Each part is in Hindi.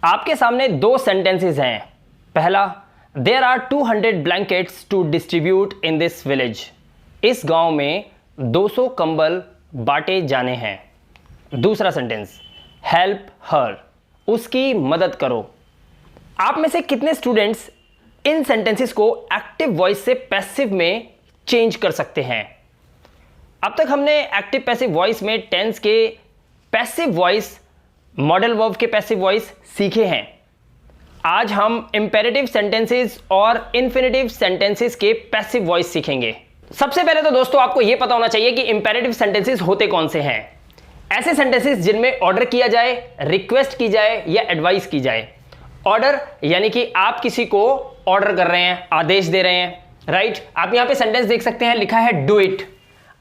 आपके सामने दो सेंटेंसेस हैं। पहला, there are 200 blankets to distribute in this village. इस गांव में 200 कंबल बांटे जाने हैं। दूसरा सेंटेंस, हेल्प हर, उसकी मदद करो। आप में से कितने स्टूडेंट्स इन सेंटेंसेस को एक्टिव वॉइस से पैसिव में चेंज कर सकते हैं? अब तक हमने एक्टिव पैसिव वॉइस में टेंस के पैसिव वॉइस, मॉडल वर्ब के पैसिव वॉइस सीखे हैं। आज हम इंपेरेटिव सेंटेंसेस और इंफिनिटिव सेंटेंसेस के पैसिव वॉइस सीखेंगे। सबसे पहले तो दोस्तों आपको यह पता होना चाहिए कि इंपेरेटिव सेंटेंसेस होते कौन से हैं। ऐसे सेंटेंसेस जिनमें ऑर्डर किया जाए, रिक्वेस्ट की जाए या एडवाइस की जाए। ऑर्डर यानी कि आप किसी को ऑर्डर कर रहे हैं, आदेश दे रहे हैं, राइट। आप यहां पे सेंटेंस देख सकते हैं, लिखा है डू इट।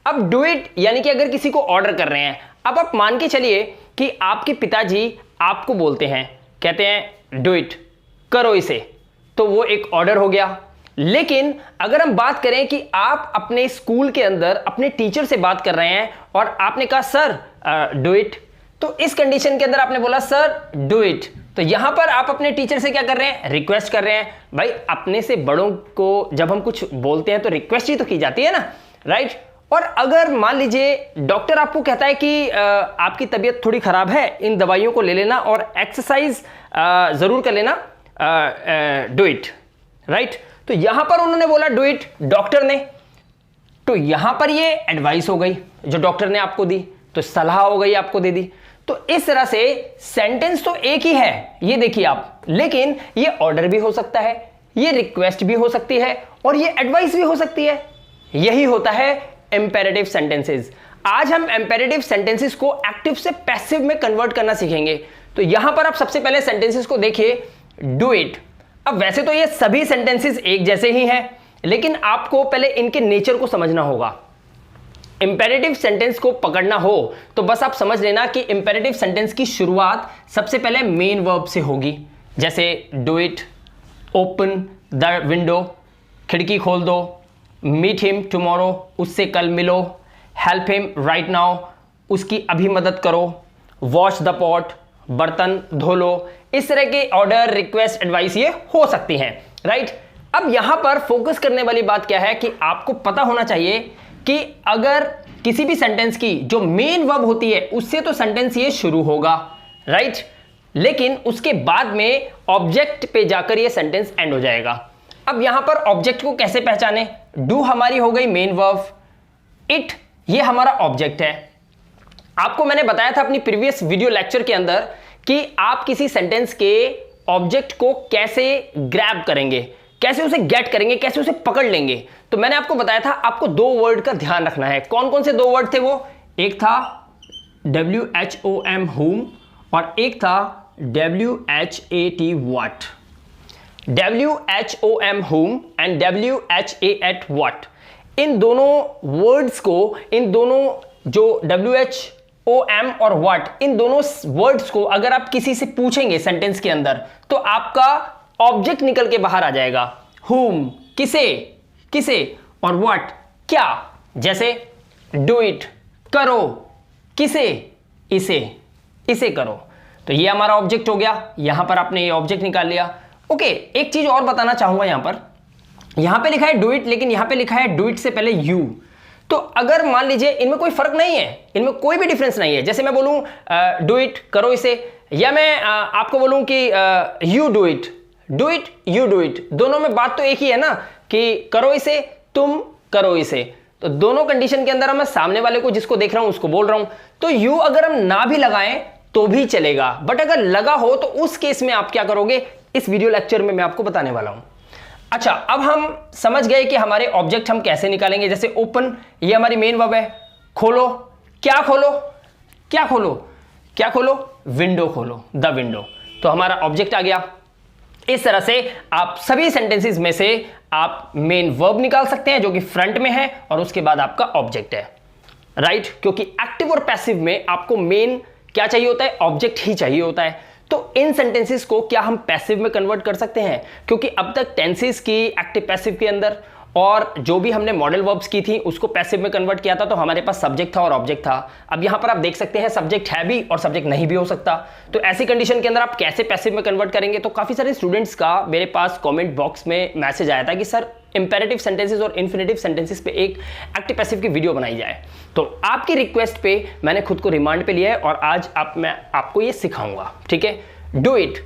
अब डू इट यानी कि अगर किसी को ऑर्डर कर रहे हैं, अब आप मान के चलिए कि आपके पिताजी आपको बोलते हैं, कहते हैं डू इट, करो इसे, तो वो एक ऑर्डर हो गया। लेकिन अगर हम बात करें कि आप अपने स्कूल के अंदर अपने टीचर से बात कर रहे हैं और आपने कहा सर डू इट, तो इस कंडीशन के अंदर आपने बोला सर डू इट, तो यहां पर आप अपने टीचर से क्या कर रहे हैं? रिक्वेस्ट कर रहे हैं। भाई अपने से बड़ों को जब हम कुछ बोलते हैं तो रिक्वेस्ट ही तो की जाती है ना, राइट। और अगर मान लीजिए डॉक्टर आपको कहता है कि आपकी तबीयत थोड़ी खराब है, इन दवाइयों को ले लेना और एक्सरसाइज जरूर कर लेना, डू इट, राइट। तो यहां पर उन्होंने बोला डू इट डॉक्टर ने, तो यहां पर ये एडवाइस हो गई जो डॉक्टर ने आपको दी, तो सलाह हो गई आपको दे दी। तो इस तरह से सेंटेंस तो एक ही है, ये देखिए आप, लेकिन ये ऑर्डर भी हो सकता है, ये रिक्वेस्ट भी हो सकती है और ये एडवाइस भी हो सकती है। यही होता है इंपेरेटिव सेंटेंसेस। आज हम इंपेरेटिव सेंटेंसेस को एक्टिव से पैसिव में कन्वर्ट करना सीखेंगे। तो यहां पर आप सबसे पहले सेंटेंसेस को देखिए, डू इट। अब वैसे तो ये सभी सेंटेंसेस एक जैसे ही हैं, लेकिन आपको पहले इनके नेचर को समझना होगा। इंपेरेटिव सेंटेंस को पकड़ना हो तो बस आप समझ लेना कि इंपेरेटिव सेंटेंस की शुरुआत सबसे पहले मेन वर्ब से होगी। जैसे do it, open the window, खिड़की खोल दो, मीट हिम टुमारो, उससे कल मिलो, हेल्प हिम राइट नाउ, उसकी अभी मदद करो, वॉश द पॉट, बर्तन धो लो। इस तरह के ऑर्डर, रिक्वेस्ट, एडवाइस ये हो सकती हैं, राइट। अब यहां पर फोकस करने वाली बात क्या है कि आपको पता होना चाहिए कि अगर किसी भी सेंटेंस की जो मेन वर्ब होती है उससे तो सेंटेंस ये शुरू होगा, राइट, लेकिन उसके बाद में ऑब्जेक्ट पे जाकर ये सेंटेंस एंड हो जाएगा। अब यहां पर ऑब्जेक्ट को कैसे पहचाने? डू हमारी हो गई मेन वर्ब, इट ये हमारा ऑब्जेक्ट है। आपको मैंने बताया था अपनी प्रीवियस वीडियो लेक्चर के अंदर कि आप किसी सेंटेंस के ऑब्जेक्ट को कैसे ग्रैब करेंगे, कैसे उसे गेट करेंगे, कैसे उसे पकड़ लेंगे। तो मैंने आपको बताया था आपको दो वर्ड का ध्यान रखना है। कौन कौन से दो वर्ड थे वो? एक था WHOM whom और एक था WHAT what। WHOM whom and WHAT what, इन दोनों वर्ड्स को, इन दोनों जो WHOM और what, इन दोनों वर्ड्स को अगर आप किसी से पूछेंगे सेंटेंस के अंदर तो आपका ऑब्जेक्ट निकल के बाहर आ जाएगा। whom किसे, किसे, और what क्या। जैसे डू इट करो, किसे, इसे, इसे करो। तो ये हमारा ऑब्जेक्ट हो गया, यहां पर आपने ये ऑब्जेक्ट निकाल लिया। ओके, एक चीज और बताना चाहूंगा। यहां पे लिखा है डू इट, लेकिन यहां पे लिखा है डू इट से पहले यू। तो अगर मान लीजिए इनमें कोई फर्क नहीं है, इनमें कोई भी डिफरेंस नहीं है, जैसे मैं बोलूं डू इट करो इसे, या मैं आपको बोलूं कि you do it, do it you do it, दोनों में बात तो एक ही है ना कि करो इसे, तुम करो इसे। तो दोनों कंडीशन के अंदर मैं सामने वाले को जिसको देख रहा हूं उसको बोल रहा हूं। तो यू अगर हम ना भी लगाएं तो भी चलेगा, बट अगर लगा हो तो उस केस में आप क्या करोगे, इस वीडियो लेक्चर में मैं आपको बताने वाला हूं। अच्छा, अब हम समझ गए कि हमारे ऑब्जेक्ट हम कैसे निकालेंगे। जैसे ओपन, ये हमारी मेन वर्ब है। खोलो, क्या खोलो, क्या खोलो, क्या खोलो, विंडो खोलो, द विंडो। तो हमारा ऑब्जेक्ट आ गया। इस तरह से आप सभी सेंटेंसेस में से आप मेन वर्ब निकाल सकते हैं जो कि फ्रंट में है और उसके बाद आपका ऑब्जेक्ट है, राइट। क्योंकि एक्टिव और पैसिव में आपको मेन क्या चाहिए होता है, ऑब्जेक्ट ही चाहिए होता है। तो इन सेंटेंसेस को क्या हम पैसिव में कन्वर्ट कर सकते हैं? क्योंकि अब तक टेंसेस की एक्टिव पैसिव के अंदर और जो भी हमने मॉडल वर्ब्स की थी उसको पैसिव में कन्वर्ट किया था, तो हमारे पास सब्जेक्ट था और ऑब्जेक्ट था। अब यहां पर आप देख सकते हैं सब्जेक्ट है भी और सब्जेक्ट नहीं भी हो सकता। तो ऐसी कंडीशन के अंदर आप कैसे पैसिव में कन्वर्ट करेंगे? तो काफी सारे स्टूडेंट्स का मेरे पास कमेंट बॉक्स में मैसेज आया था कि सर इंपेरेटिव सेंटेंसेस और इन्फिनेटिव सेंटेंसेस पे एक एक्टिव पैसिव की वीडियो बनाई जाए। तो आपकी रिक्वेस्ट पे मैंने खुद को रिमांड पे लिया है और आज मैं आपको ये सिखाऊंगा, ठीक है? Do it.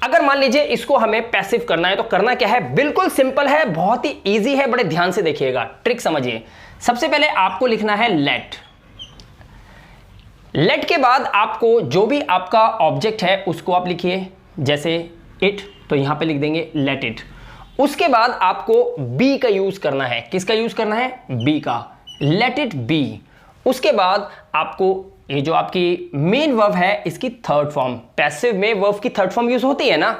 अगर मान लीजिए इसको हमें पैसिव करना है तो करना क्या है? बिल्कुल सिंपल है, बहुत ही इजी है, बड़े ध्यान से देखिएगा, ट्रिक समझिए। सबसे पहले आपको लिखना है लेट। लेट के बाद आपको जो भी आपका ऑब्जेक्ट है उसको आप लिखिए, जैसे इट, तो यहां पे लिख देंगे लेट इट। उसके बाद आपको बी का यूज करना है। किसका यूज करना है? बी का, लेट इट बी। उसके बाद आपको ये जो आपकी मेन वर्ब है इसकी थर्ड फॉर्म, पैसिव में वर्ब की थर्ड फॉर्म यूज होती है ना,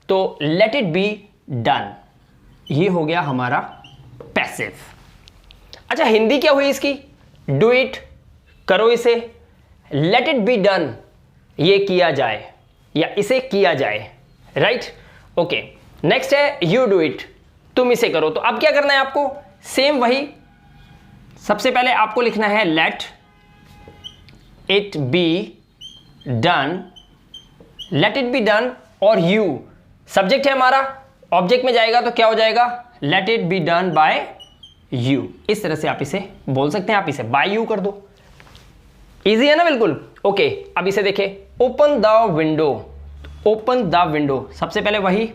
तो लेट इट बी डन। ये हो गया हमारा पैसिव। अच्छा, हिंदी क्या हुई इसकी? डू इट, करो इसे। लेट इट बी डन, ये किया जाए या इसे किया जाए, राइट? ओके, नेक्स्ट है यू डू इट, तुम इसे करो। तो अब क्या करना है आपको? सेम वही, सबसे पहले आपको लिखना है let it be done, let it be done, और यू सब्जेक्ट है हमारा, ऑब्जेक्ट में जाएगा तो क्या हो जाएगा? Let it be done by you. इस तरह से आप इसे बोल सकते हैं, आप इसे बाय यू कर दो। इजी है ना बिल्कुल? ओके, अब इसे देखें, open the window. Open the window, सबसे पहले वही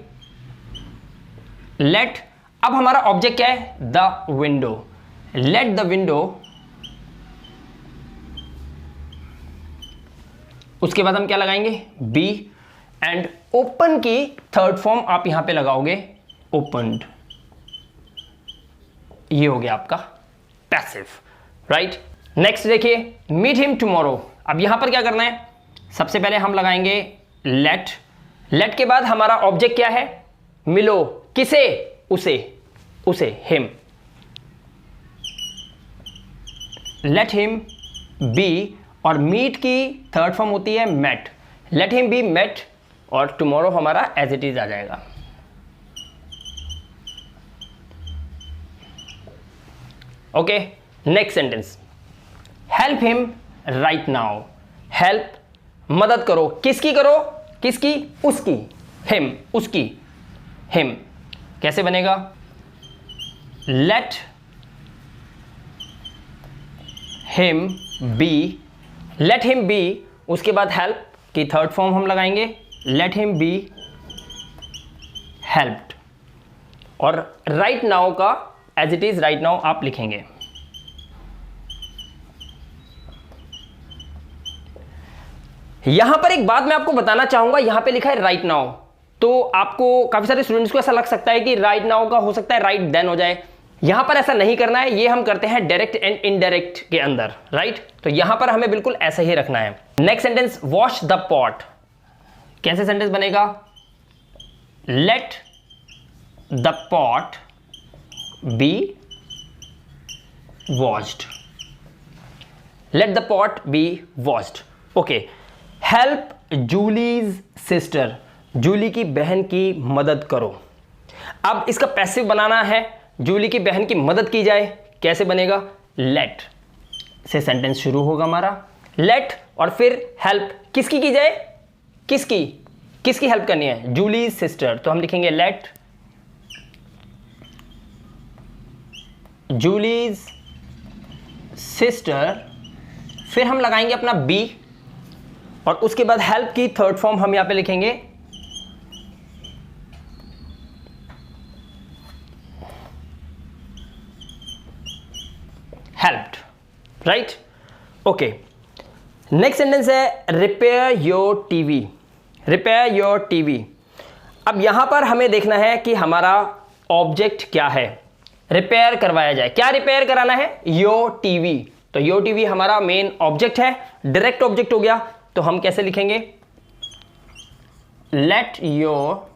लेट, अब हमारा ऑब्जेक्ट क्या है? The window, let the window. उसके बाद हम क्या लगाएंगे? बी, एंड ओपन की थर्ड फॉर्म आप यहां पे लगाओगे, ओपन्ड। ये हो गया आपका पैसिव, राइट? नेक्स्ट देखिए, मीट हिम टुमारो। अब यहां पर क्या करना है? सबसे पहले हम लगाएंगे लेट। लेट के बाद हमारा ऑब्जेक्ट क्या है? मिलो, किसे? उसे, उसे, हिम। लेट हिम बी, और मीट की थर्ड फॉर्म होती है met. Let him be met, और टुमारो हमारा एज इट इज आ जाएगा। Okay, next sentence, help him right now. Help, मदद करो, किसकी करो? किसकी? उसकी, हिम, उसकी, हिम। कैसे बनेगा? Let him be, let him be, उसके बाद हेल्प की थर्ड फॉर्म हम लगाएंगे, लेट हिम बी हेल्प्ड, और राइट नाउ का as it is right now आप लिखेंगे। यहां पर एक बात मैं आपको बताना चाहूंगा, यहां पे लिखा है राइट नाउ, तो आपको काफी सारे स्टूडेंट्स को ऐसा लग सकता है कि राइट नाउ का हो सकता है राइट देन हो जाए। यहां पर ऐसा नहीं करना है, ये हम करते हैं डायरेक्ट एंड इनडायरेक्ट के अंदर, राइट? तो यहां पर हमें बिल्कुल ऐसा ही रखना है। Next sentence, wash the pot. कैसे सेंटेंस बनेगा? Let the pot be washed, let the pot be washed. Okay, help Julie's sister, Julie की बहन की मदद करो। अब इसका पैसिव बनाना है, जूली की बहन की मदद की जाए, कैसे बनेगा? लेट से सेंटेंस शुरू होगा हमारा, लेट, और फिर हेल्प किसकी की जाए? किसकी? किसकी हेल्प करनी है? जूली सिस्टर, तो हम लिखेंगे लेट जूलीज सिस्टर, फिर हम लगाएंगे अपना बी, और उसके बाद हेल्प की थर्ड फॉर्म हम यहां पे लिखेंगे helped, right? Okay, next sentence है repair your TV. Repair your TV. अब यहां पर हमें देखना है कि हमारा ऑब्जेक्ट क्या है, रिपेयर करवाया जाए। क्या रिपेयर कराना है? Your TV. तो योर टीवी हमारा मेन ऑब्जेक्ट है, डायरेक्ट ऑब्जेक्ट हो गया, तो हम कैसे लिखेंगे? लेट योर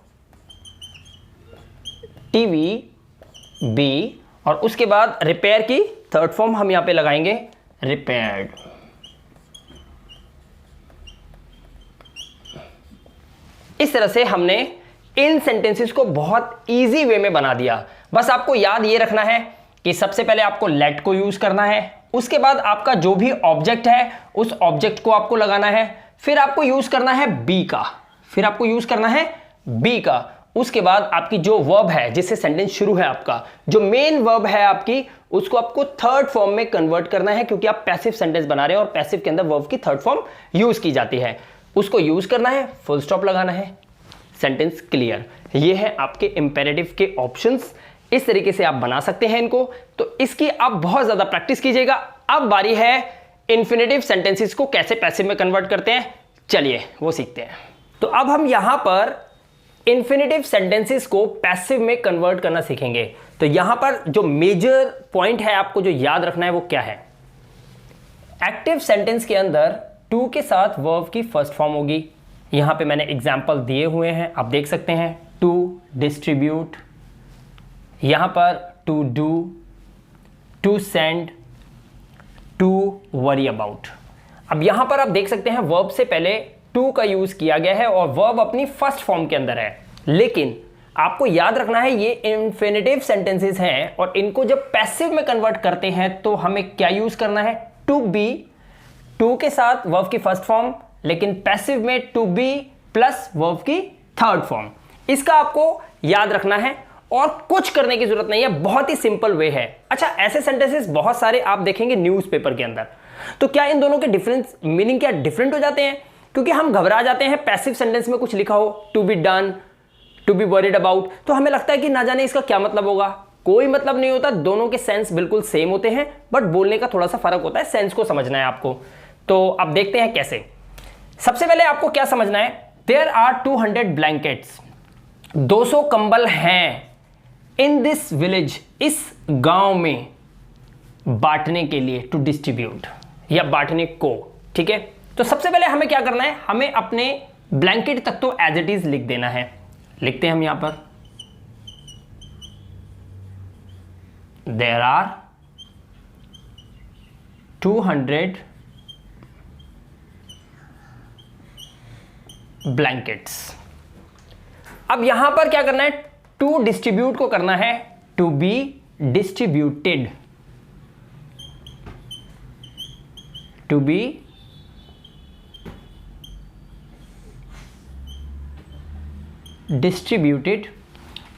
टीवी बी, और उसके बाद रिपेयर की थर्ड फॉर्म हम यहां पे लगाएंगे रिपेयर्ड। इस तरह से हमने इन सेंटेंसेस को बहुत इजी वे में बना दिया। बस आपको याद ये रखना है कि सबसे पहले आपको लेट को यूज करना है, उसके बाद आपका जो भी ऑब्जेक्ट है उस ऑब्जेक्ट को आपको लगाना है, फिर आपको यूज करना है बी का, फिर आपको यूज करना है बी का, उसके बाद आपकी जो वर्ब है जिससे सेंटेंस शुरू है, आपका जो मेन वर्ब है आपकी, उसको आपको थर्ड फॉर्म में कन्वर्ट करना है, क्योंकि आप पैसिव सेंटेंस बना रहे हो और पैसिव के अंदर वर्ब की थर्ड फॉर्म यूज की जाती है। उसको यूज करना है, फुल स्टॉप लगाना है, सेंटेंस क्लियर। ये है आपके इंपेरेटिव के ऑप्शंस। इस तरीके से आप बना सकते हैं इनको, तो इसकी आप बहुत ज्यादा प्रैक्टिस कीजिएगा। अब बारी है इंफिनिटिव सेंटेंसेस को कैसे पैसिव में कन्वर्ट करते हैं, चलिए वो सीखते हैं। तो अब हम यहां पर इंफिनिटिव सेंटेंसेस को पैसिव में कन्वर्ट करना सीखेंगे। तो यहां पर जो मेजर पॉइंट है आपको जो याद रखना है वो क्या है, एक्टिव सेंटेंस के अंदर टू के साथ वर्ब की फर्स्ट फॉर्म होगी। यहां पे मैंने एग्जांपल दिए हुए हैं, आप देख सकते हैं, टू डिस्ट्रीब्यूट, यहां पर to do, to send, to worry about. अब यहां पर आप देख सकते हैं वर्ब से पहले टू का यूज किया गया है और वर्ब अपनी फर्स्ट फॉर्म के अंदर है, लेकिन आपको याद रखना है ये इंफिनिटिव सेंटेंसेस हैं और इनको जब पैसिव में कन्वर्ट करते हैं तो हमें क्या यूज करना है, टू बी, टू के साथ वर्ब की फर्स्ट फॉर्म, लेकिन पैसिव में टू बी प्लस वर्ब की थर्ड फॉर्म। इसका आपको याद रखना है और कुछ करने की जरूरत नहीं है, बहुत ही सिंपल वे है। अच्छा, ऐसे सेंटेंसेस बहुत सारे आप देखेंगे न्यूज़पेपर के अंदर, तो क्या इन दोनों के डिफरेंस मीनिंग क्या डिफरेंट हो जाते हैं? क्योंकि हम घबरा जाते हैं, पैसिव सेंटेंस में कुछ लिखा हो, to be done, to be worried about, तो हमें लगता है कि ना जाने इसका क्या मतलब होगा। कोई मतलब नहीं होता, दोनों के सेंस बिल्कुल सेम होते हैं, बट बोलने का थोड़ा सा फर्क होता है, सेंस को समझना है आपको। तो अब देखते हैं कैसे। सबसे पहले आपको क्या समझना है, देयर आर 200 ब्लैंकेट्स, 200 कंबल हैं इन दिस विलेज, इस गांव में, बांटने के लिए, टू डिस्ट्रीब्यूट या बांटने को, ठीक है। तो सबसे पहले हमें क्या करना है, हमें अपने ब्लैंकेट तक तो एज इट इज लिख देना है। लिखते हैं हम यहां पर, देयर आर 200 ब्लैंकेट्स। अब यहां पर क्या करना है, टू डिस्ट्रीब्यूट को करना है to be distributed, to be distributed.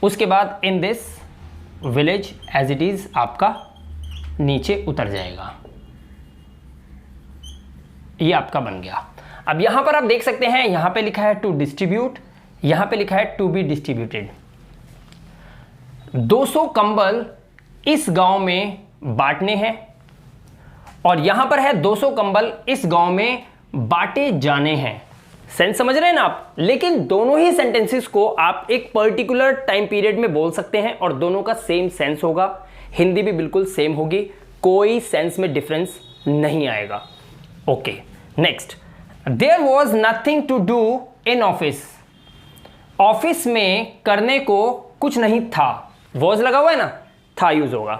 उसके बाद in this village as it is आपका नीचे उतर जाएगा, ये आपका बन गया। अब यहां पर आप देख सकते हैं, यहां पे लिखा है टू डिस्ट्रीब्यूट, यहां पे लिखा है टू बी डिस्ट्रीब्यूटेड। 200 कंबल इस गांव में बांटने हैं, और यहां पर है 200 कंबल इस गांव में बांटे जाने हैं। सेंस समझ रहे हैं ना आप? लेकिन दोनों ही सेंटेंसेस को आप एक पर्टिकुलर टाइम पीरियड में बोल सकते हैं और दोनों का सेम सेंस होगा, हिंदी भी बिल्कुल सेम होगी, कोई सेंस में डिफरेंस नहीं आएगा। Okay, next, there was nothing to do in office, office में करने को कुछ नहीं था, वॉज लगा हुआ है ना, था यूज होगा,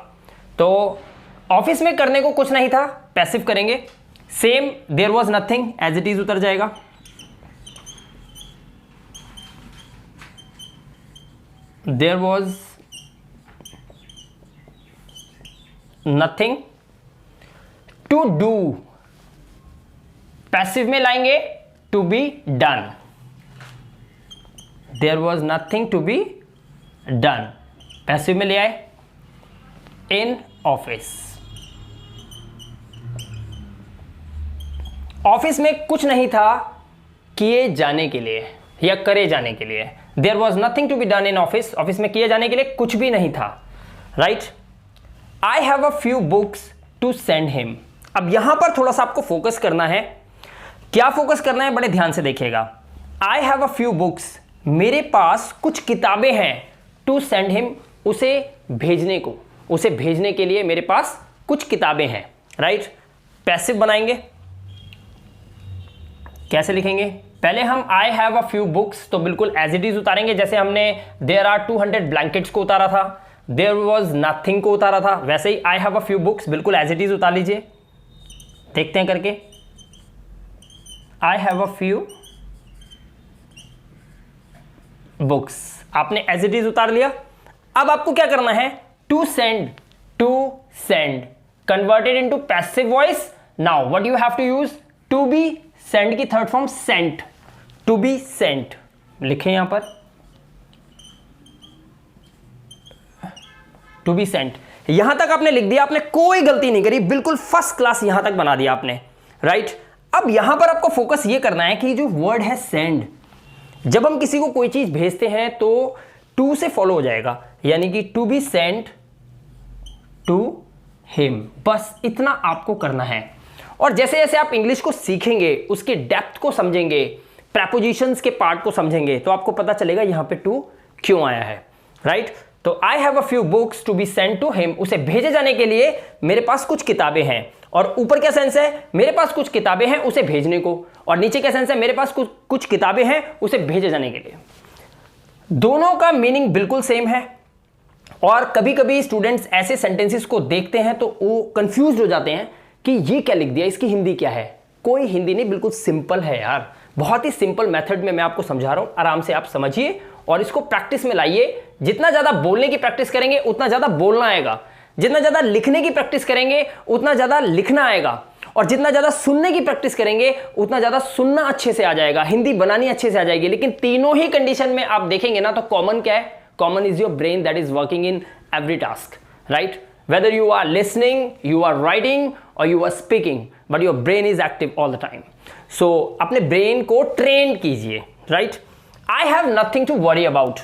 तो ऑफिस में करने को कुछ नहीं था, पैसिव करेंगे, same there was nothing as it is उतर जाएगा। There was nothing to do, passive में लाएंगे to be done, there was nothing to be done, passive में ले आए इन ऑफिस, ऑफिस में कुछ नहीं था किए जाने के लिए या करे जाने के लिए, there was nothing to be done in office, office में किए जाने के लिए कुछ भी नहीं था, right. I have a few books to send him. अब यहां पर थोड़ा सा आपको फोकस करना है, क्या फोकस करना है, बड़े ध्यान से देखिएगा। आई हैव अ फ्यू बुक्स, मेरे पास कुछ किताबें हैं, टू सेंड हिम, उसे भेजने को, उसे भेजने के लिए मेरे पास कुछ किताबें हैं, राइट। पैसिव बनाएंगे, कैसे लिखेंगे, पहले हम आई हैव अ फ्यू बुक्स तो बिल्कुल एज इट इज उतारेंगे, जैसे हमने देयर आर 200 ब्लैंकेट्स को उतारा था, देयर वॉज नथिंग को उतारा था, वैसे ही I have a few books बिल्कुल एज इट इज उतार लीजिए। देखते हैं करके, I have a few books, आपने एज इट इज उतार लिया। अब आपको क्या करना है, to send converted into passive voice. Now what you have to use, to be, send की third form sent, to be sent लिखें यहां पर, टू बी सेंट। यहां तक आपने लिख दिया, आपने कोई गलती नहीं करी, बिल्कुल फर्स्ट क्लास यहां तक बना दिया आपने, राइट। अब यहां पर आपको फोकस ये करना है कि जो वर्ड है सेंड, जब हम किसी को कोई चीज भेजते हैं तो टू से फॉलो हो जाएगा, यानी कि to be sent to him, बस इतना आपको करना है। और जैसे जैसे आप इंग्लिश को सीखेंगे, उसके डेप्थ को समझेंगे, प्रेपोजिशंस के पार्ट को समझेंगे, तो आपको पता चलेगा यहां पे टू क्यों आया है, राइट। तो I have a few books to be sent to him, उसे भेजे जाने के लिए मेरे पास कुछ किताबें हैं। और ऊपर क्या सेंस है, मेरे पास कुछ किताबें हैं उसे भेजने को, और नीचे क्या सेंस है, मेरे पास कुछ किताबें हैं उसे भेजे जाने के लिए। दोनों का मीनिंग बिल्कुल सेम है। और कभी कभी स्टूडेंट्स ऐसे सेंटेंसेस को देखते हैं तो वो कंफ्यूज हो जाते हैं कि ये क्या लिख दिया, इसकी हिंदी क्या है। कोई हिंदी नहीं, बिल्कुल सिंपल है यार, बहुत ही सिंपल मेथड में मैं आपको समझा रहा हूं, आराम से आप समझिए और इसको प्रैक्टिस में लाइए। जितना ज्यादा बोलने की प्रैक्टिस करेंगे उतना ज्यादा बोलना आएगा, जितना ज्यादा लिखने की प्रैक्टिस करेंगे उतना ज्यादा लिखना आएगा, और जितना ज्यादा सुनने की प्रैक्टिस करेंगे उतना ज्यादा सुनना अच्छे से आ जाएगा, हिंदी बनानी अच्छे से आ जाएगी। लेकिन तीनों ही कंडीशन में आप देखेंगे ना तो कॉमन क्या है, common is your brain that is working in every task, right. Whether you are listening, you are writing और you are speaking, but your brain is active all the time. So अपने ब्रेन को ट्रेन कीजिए, right. I have nothing to worry about,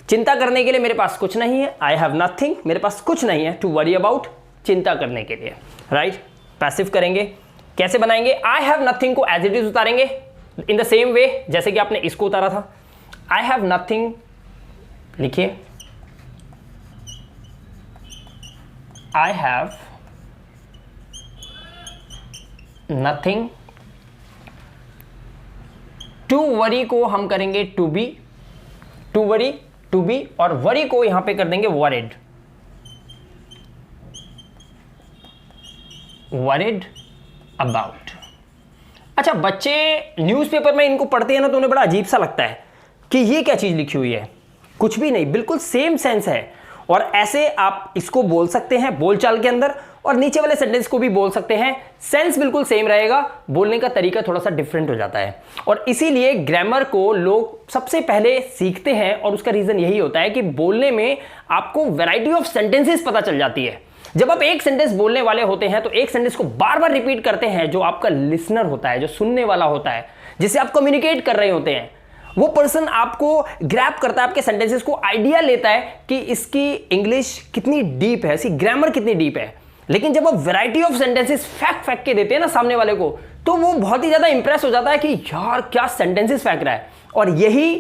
चिंता करने के लिए मेरे पास कुछ नहीं है। आई हैव नथिंग, मेरे पास कुछ नहीं है, टू वरी अबाउट, चिंता करने के लिए, राइट। पैसिव करेंगे, कैसे बनाएंगे, आई हैव नथिंग को एज इट इज उतारेंगे इन द सेम वे जैसे कि आपने इसको उतारा था। आई हैव नथिंग लिखिए, I have nothing. To worry को हम करेंगे to be, to worry to be, और वरी को यहां पे कर देंगे वरिड, वरिड अबाउट। अच्छा, बच्चे न्यूज़पेपर में इनको पढ़ते हैं ना तो उन्हें बड़ा अजीब सा लगता है कि ये क्या चीज लिखी हुई है। कुछ भी नहीं, बिल्कुल सेम सेंस है। और ऐसे आप इसको बोल सकते हैं बोलचाल के अंदर, और नीचे वाले सेंटेंस को भी बोल सकते हैं, सेंस बिल्कुल सेम रहेगा, बोलने का तरीका थोड़ा सा डिफरेंट हो जाता है। और इसीलिए ग्रामर को लोग सबसे पहले सीखते हैं, और उसका रीजन यही होता है कि बोलने में आपको वैरायटी ऑफ सेंटेंसेस पता चल जाती है। जब आप एक सेंटेंस बोलने वाले होते हैं तो एक सेंटेंस को बार बार रिपीट करते हैं, जो आपका लिसनर होता है, जो सुनने वाला होता है, जिससे आप कम्युनिकेट कर रहे होते हैं, वो पर्सन आपको ग्रैब करता है, आपके सेंटेंसेस को आइडिया लेता है कि इसकी इंग्लिश कितनी डीप है, इसकी ग्रामर कितनी डीप है। लेकिन जब आप वैरायटी ऑफ सेंटेंसेस फेंक के देते हैं ना सामने वाले को, तो वो बहुत ही ज्यादा इंप्रेस हो जाता है कि यार क्या सेंटेंसेस फेंक रहा है। और यही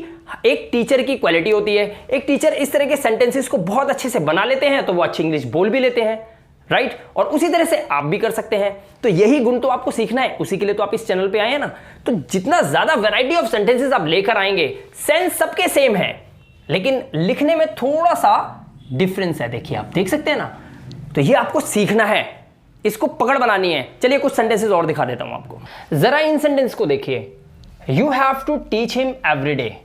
एक टीचर की क्वालिटी होती है। एक टीचर इस तरह के सेंटेंसेस को बहुत अच्छे से बना लेते हैं तो वो अच्छी इंग्लिश बोल भी लेते हैं, राइट। और उसी तरह से आप भी कर सकते हैं। तो यही गुण तो आपको सीखना है, उसी के लिए तो आप इस चैनल पे आए हैं ना। तो जितना ज्यादा वैरायटी ऑफ सेंटेंसेस आप लेकर आएंगे, सेंस सबके सेम है लेकिन लिखने में थोड़ा सा डिफरेंस है। देखिए, आप देख सकते हैं ना। तो ये आपको सीखना है, इसको पकड़ बनानी है। चलिए कुछ सेंटेंसेस और दिखा देता हूं आपको। जरा इन सेंटेंस को देखिए। You have to teach him every day,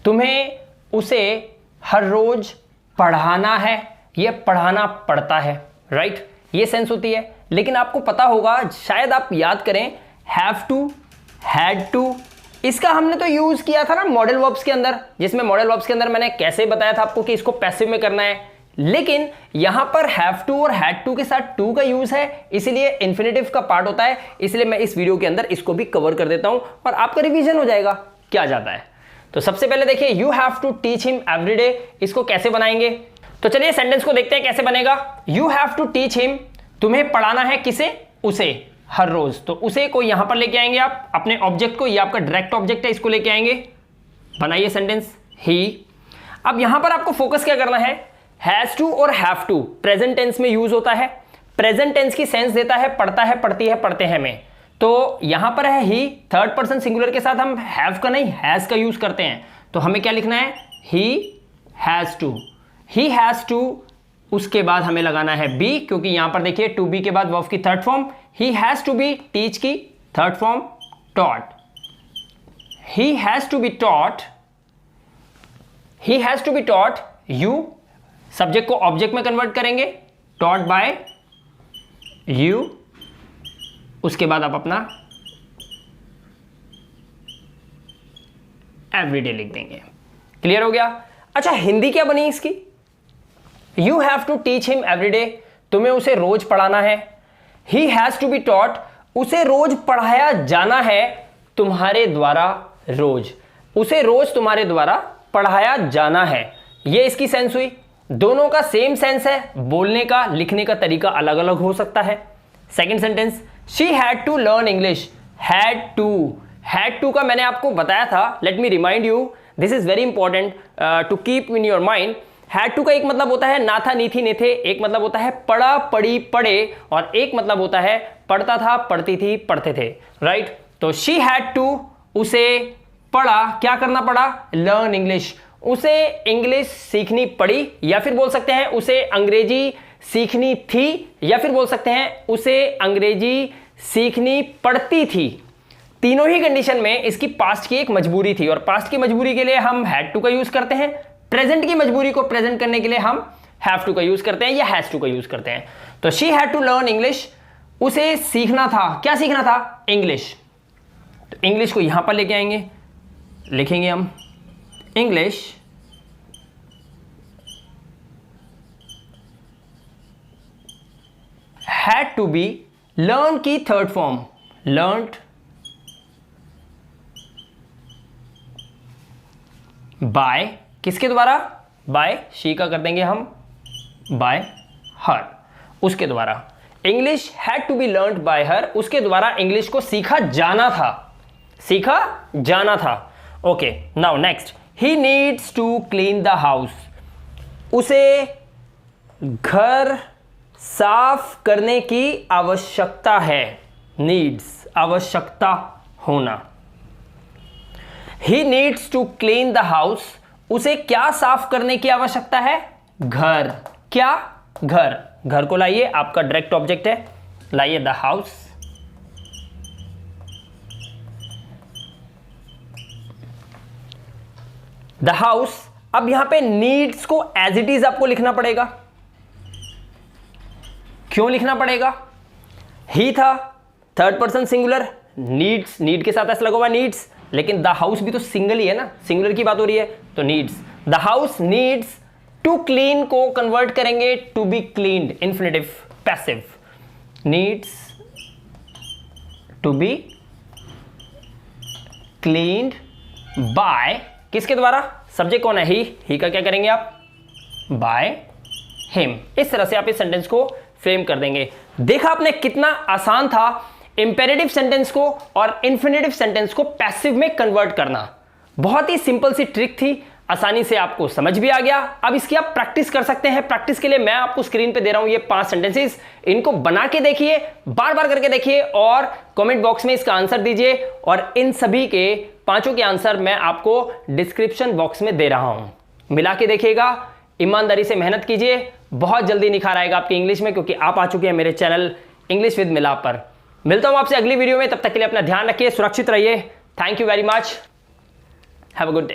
तुम्हें उसे हर रोज पढ़ाना है। ये पढ़ाना पड़ता है, राइट, ये सेंस होती है। लेकिन आपको पता होगा, शायद आप याद करें, हैव टू, हैड टू, इसका हमने तो यूज किया था ना मॉडल वर्ब्स के अंदर, जिसमें मॉडल वर्ब्स के अंदर मैंने कैसे बताया था आपको कि इसको पैसिव में करना है। लेकिन यहां पर हैव टू और हैड टू के साथ टू का यूज है, इसलिए इंफिनिटिव का पार्ट होता है। इसलिए मैं इस वीडियो के अंदर इसको भी कवर कर देता हूं और आपका रिवीजन हो जाएगा क्या जाता है। तो सबसे पहले देखिए, you have to teach him every day, इसको कैसे बनाएंगे। तो चलिए सेंटेंस को देखते हैं कैसे बनेगा। You have to teach him, तुम्हें पढ़ाना है किसे, उसे, हर रोज। तो उसे को यहां पर लेके आएंगे आप, अपने ऑब्जेक्ट को, ये आपका डायरेक्ट ऑब्जेक्ट है, इसको लेके आएंगे। बनाइए सेंटेंस ही। अब यहां पर आपको फोकस क्या करना है, हैज टू और हैव टू प्रेजेंट टेंस में यूज होता है। प्रेजेंट टेंस की सेंस देता है पढ़ता है, पढ़ती है, पढ़ते हैं में। तो यहां पर है ही, थर्ड पर्सन सिंगुलर के साथ हम हैव का नहीं हैज का यूज करते हैं। तो हमें क्या लिखना है, he has to, he has to. उसके बाद हमें लगाना है बी, क्योंकि यहां पर देखिए टू बी के बाद वर्ब की third form, he has to be, teach की third form, taught, he has to be taught he has to be taught, you subject को ऑब्जेक्ट में कन्वर्ट करेंगे, टॉट बाय यू, उसके बाद आप अपना एवरीडे लिख देंगे। क्लियर हो गया? अच्छा, हिंदी क्या बनी इसकी? You have to teach him everyday, तुम्हें उसे रोज पढ़ाना है। He has to be taught, उसे रोज पढ़ाया जाना है तुम्हारे द्वारा रोज, उसे रोज तुम्हारे द्वारा पढ़ाया जाना है। ये इसकी सेंस हुई। दोनों का सेम सेंस है, बोलने का लिखने का तरीका अलग अलग हो सकता है। Second sentence, she had to learn English. Had to का मैंने आपको बताया था, let me remind you, this is very important to keep in your mind. Had to का एक मतलब होता है ना था, नी थी, ने थे, एक मतलब होता है पढ़ा, पढ़ी, पढ़े, और एक मतलब होता है पढ़ता था, पढ़ती थी, पढ़ते थे, राइट? तो शी हैड टू, उसे पढ़ा, क्या करना पड़ा? लर्न इंग्लिश, उसे इंग्लिश सीखनी पड़ी, या फिर बोल सकते हैं उसे अंग्रेजी सीखनी थी, या फिर बोल सकते हैं उसे अंग्रेजी सीखनी पड़ती थी। तीनों ही कंडीशन में इसकी पास्ट की एक मजबूरी थी, और पास्ट की मजबूरी के लिए हम हैड टू का यूज करते हैं, प्रेजेंट की मजबूरी को प्रेजेंट करने के लिए हम हैव टू का यूज करते हैं या हैज टू का यूज करते हैं। तो she had to learn English, उसे सीखना था, क्या सीखना था? इंग्लिश। तो इंग्लिश को यहां पर लेके आएंगे, लिखेंगे हम English had to be, learn की थर्ड फॉर्म, लर्नड बाय, किसके द्वारा? बाय, शी का कर देंगे हम बाय हर, उसके द्वारा। English had to be learned by her, उसके द्वारा इंग्लिश को सीखा जाना था, सीखा जाना था। Okay, now next, he needs to clean the house, उसे घर साफ करने की आवश्यकता है। नीड्स, आवश्यकता होना। He needs to clean the house, उसे क्या साफ करने की आवश्यकता है? घर। क्या? घर। घर को लाइए, आपका डायरेक्ट ऑब्जेक्ट है, लाइए द हाउस। द हाउस, अब यहां पे नीड्स को एज इट इज आपको लिखना पड़ेगा। क्यों लिखना पड़ेगा? ही था, third person singular, needs, need के साथ ऐसा लगा हुआ नीड्स, लेकिन द हाउस भी तो सिंगल ही है ना, सिंगुलर की बात हो रही है, तो needs. The house needs to clean को कन्वर्ट करेंगे to be cleaned, infinitive passive, needs to be cleaned by, किसके द्वारा? सब्जेक्ट कौन है? ही का क्या करेंगे आप? By him. इस तरह से आप इस सेंटेंस को फ्रेम कर देंगे। देखा आपने कितना आसान था इंपेरेटिव सेंटेंस को और इंफिनिटिव सेंटेंस को पैसिव में कन्वर्ट करना। बहुत ही सिंपल सी ट्रिक थी, आसानी से आपको समझ भी आ गया। अब इसकी आप प्रैक्टिस कर सकते हैं। प्रैक्टिस के लिए मैं आपको स्क्रीन पे दे रहा हूं ये 5 सेंटेंसेस, इनको बना के देखिए, बार बार करके देखिए और कमेंट बॉक्स में इसका आंसर दीजिए। और इन सभी के 5 के आंसर मैं आपको डिस्क्रिप्शन बॉक्स में दे रहा हूं, मिला के देखिएगा। ईमानदारी से मेहनत कीजिए, बहुत जल्दी निखार आएगा आपकी इंग्लिश में, क्योंकि आप आ चुके हैं मेरे चैनल इंग्लिश विद मिलाप पर। मिलता हूं आपसे अगली वीडियो में, तब तक के लिए अपना ध्यान रखिए, सुरक्षित रहिए। Thank you very much, have a good day.